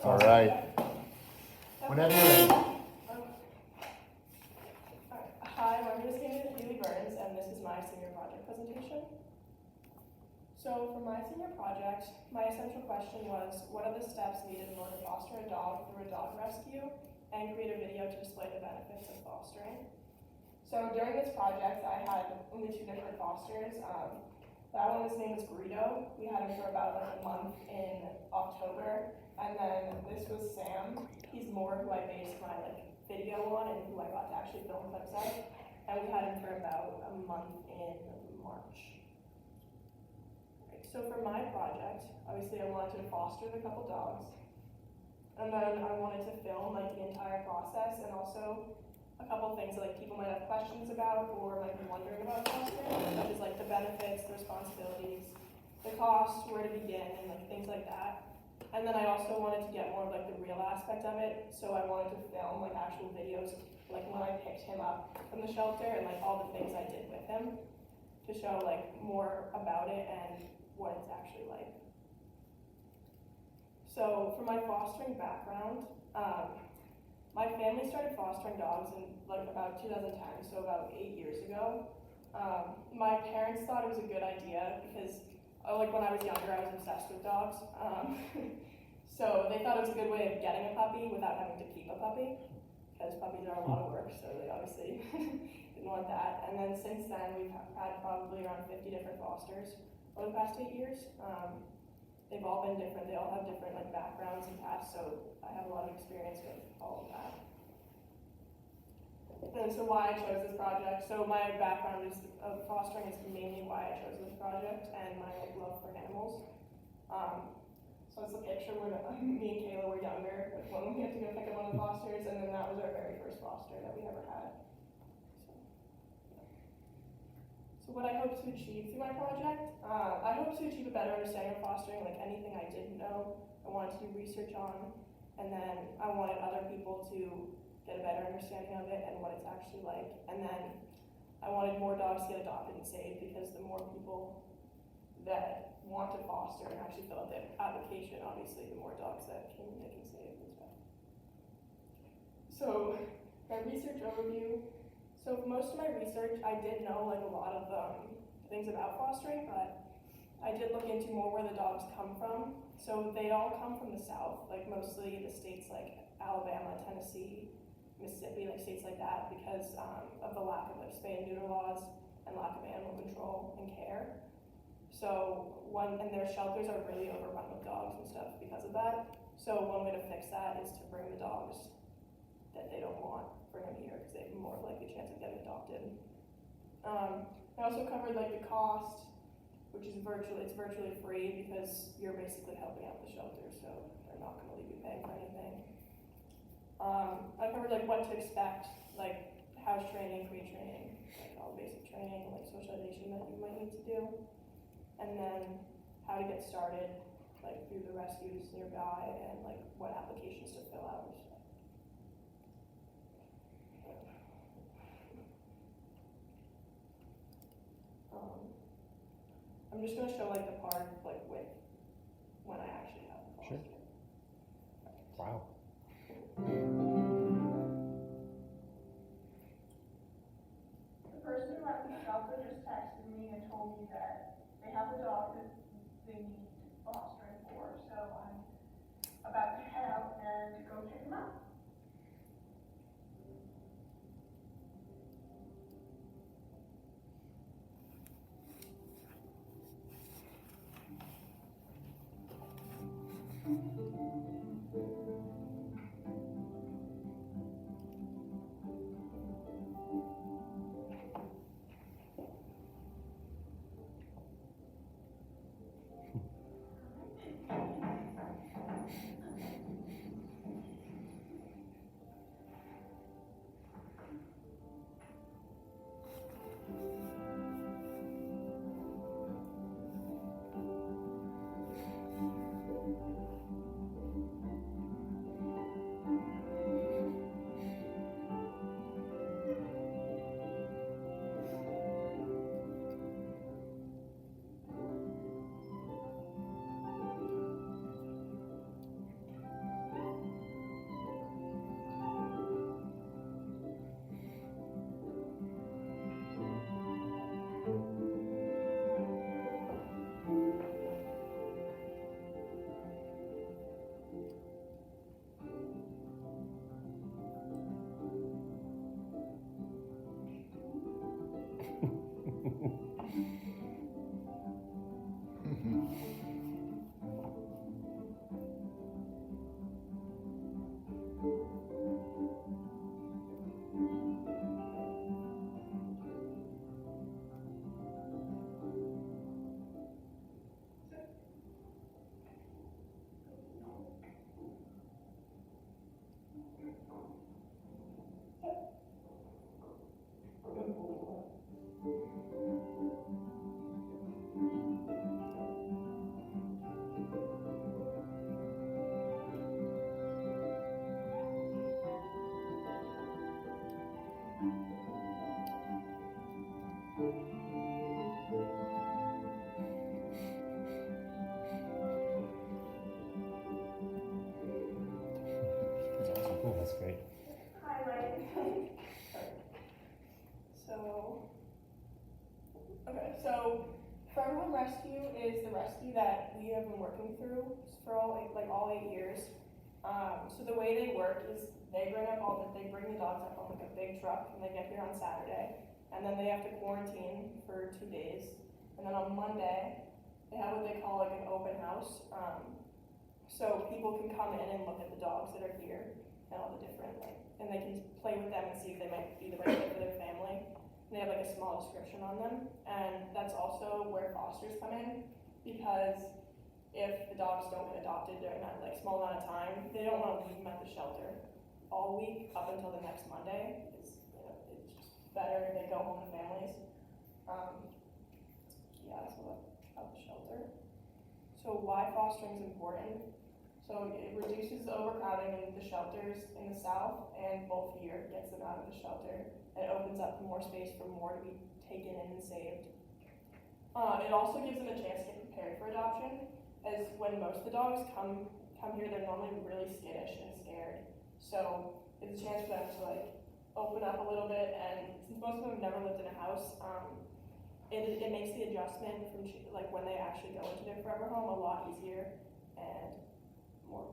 All right. Whenever you're ready. Hi, my name is Haley Burns, and this is my senior project presentation. So for my senior project, my essential question was, what are the steps needed in order to foster a dog through a dog rescue and create a video to display the benefits of fostering? So during this project, I had only 2 different fosters. That one, his name was Greedo. We had him for about like a month in October. And then this was Sam. He's more who I based my video on and who I got to actually film clips of. And we had him for about a month in March. So for my project, obviously I wanted to foster the couple dogs. And then I wanted to film the entire process and also a couple things that people might have questions about or might be wondering about fostering, such as the benefits, the responsibilities, the cost, where to begin, and things like that. And then I also wanted to get more of the real aspect of it, so I wanted to film actual videos when I picked him up from the shelter and all the things I did with him to show more about it and what it's actually like. So for my fostering background, my family started fostering dogs in about 2010, so about 8 years ago. My parents thought it was a good idea because when I was younger, I was obsessed with dogs. So they thought it was a good way of getting a puppy without having to keep a puppy, because puppies are a lot of work, so they obviously didn't want that. And then since then, we've had probably around 50 different fosters over the past 8 years. They've all been different. They all have different backgrounds and pasts, so I have a lot of experience with all of that. And so why I chose this project. So my background of fostering is mainly why I chose this project and my love for animals. So it's a picture where me and Kayla were younger, when we had to go pick up one of the fosters, and then that was our very first foster that we ever had. So what I hope to achieve through my project, I hope to achieve a better understanding of fostering, anything I didn't know, I wanted to do research on, and then I wanted other people to get a better understanding of it and what it's actually like. And then I wanted more dogs to get adopted and saved, because the more people that want to foster and actually fill out the application, obviously the more dogs that they can save and stuff. So my research overview. So for most of my research, I did know a lot of things about fostering, but I did look into more where the dogs come from. So they all come from the South, mostly the states like Alabama, Tennessee, Mississippi, states like that, because of the lack of spay and neuter laws and lack of animal control and care. So and their shelters are really overrun with dogs and stuff because of that. So one way to fix that is to bring the dogs that they don't want, bring them here, because they have a more likely chance of getting adopted. I also covered the cost, which is virtually free, because you're basically helping out the shelter, so they're not going to leave you paying for anything. I covered what to expect, house training, pre-training, all basic training, socialization that you might need to do, and then how to get started, through the rescues nearby, and what applications to fill out and stuff. I'm just going to show the part with when I actually have the foster. Sure. Wow. The person who at the shelter just texted me and told me that they have a dog that they need fostering for, so I'm Oh, that's great. highlight. So, okay, so Forever Home Rescue is the rescue that we have been working through for all 8 years. So the way they work is they bring the dogs up on like a big truck, and they get here on Saturday, and then they have to quarantine for 2 days, and then on Monday they have what they call like an open house. So people can come in and look at the dogs that are here and all the different and they can play with them and see if they might be the right fit for their family. And they have like a small description on them, and that's also where fosters come in, because if the dogs don't get adopted during that like small amount of time, they don't want to leave them at the shelter all week up until the next Monday. It's just better if they go home to families. So about the shelter. So why fostering is important? So it reduces overcrowding in the shelters in the south, and both here gets them out of the shelter. It opens up more space for more to be taken in and saved. It also gives them a chance to get prepared for adoption, as when most of the dogs come here, they're normally really skittish and scared. So it's a chance for them to like open up a little bit, and since most of them have never lived in a house, it makes the adjustment from like when they actually go into their forever home a lot easier and more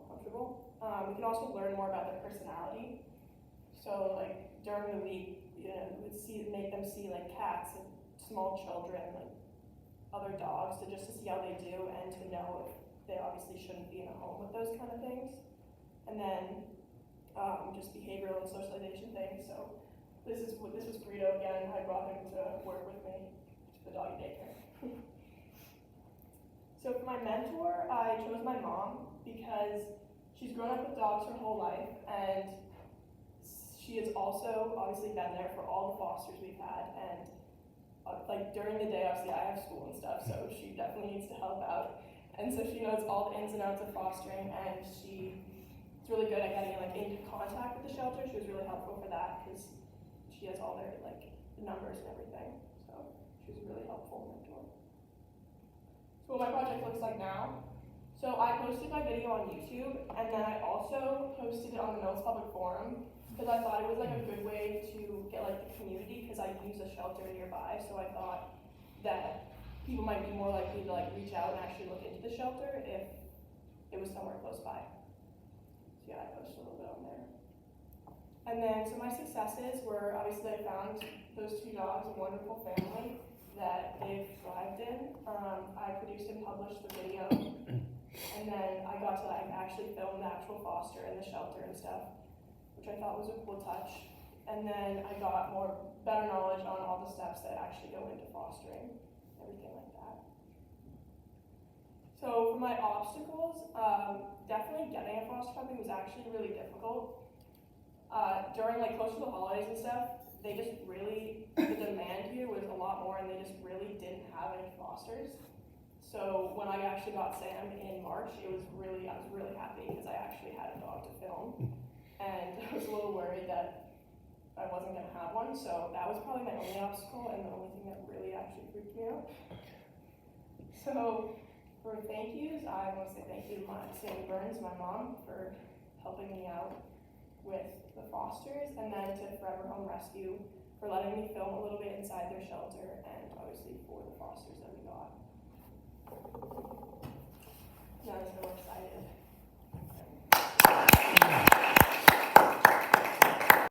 comfortable. We can also learn more about their personality. So like during the week, make them see like cats and small children, like other dogs, to see how they do and to know if they obviously shouldn't be in a home with those kind of things. And then just behavioral and socialization things. So this was Greedo again. I brought him to work with me to the doggy daycare. So for my mentor, I chose my mom because she's grown up with dogs her whole life, and she has also obviously been there for all the fosters we've had, and like during the day, obviously I have school and stuff, so she definitely needs to help out. And so she knows all the ins and outs of fostering, and she's really good at getting like into contact with the shelter. She was really helpful for that because she has all their like numbers and everything. So she was a really helpful mentor. So what my project looks like now. So I posted my video on YouTube, and then I also posted it on the Mills Public Forum because I thought it was like a good way to get like the community, because I use a shelter nearby. So I thought that people might be more likely to like reach out and actually look into the shelter if it was somewhere close by. So yeah, I posted a little bit on there. And then, so my successes were, obviously I found those 2 dogs, a wonderful family that they've thrived in. I produced and published the video, and then I got to like actually film the actual foster in the shelter and stuff, which I thought was a cool touch. And then I got better knowledge on all the steps that actually go into fostering, everything like that. So for my obstacles, definitely getting a foster puppy was actually really difficult. During like close to the holidays and stuff, they just really, the demand here was a lot more, and they just really didn't have any fosters. So when I actually got Sam in March, I was really happy because I actually had a dog to film, and I was a little worried that I wasn't gonna have one. So that was probably my only obstacle and the only thing that really actually freaked me out. So for thank yous, I want to say thank you to Sammy Burns, my mom, for helping me out with the fosters, and then to Forever Home Rescue for letting me film a little bit inside their shelter, and obviously for the fosters that we got.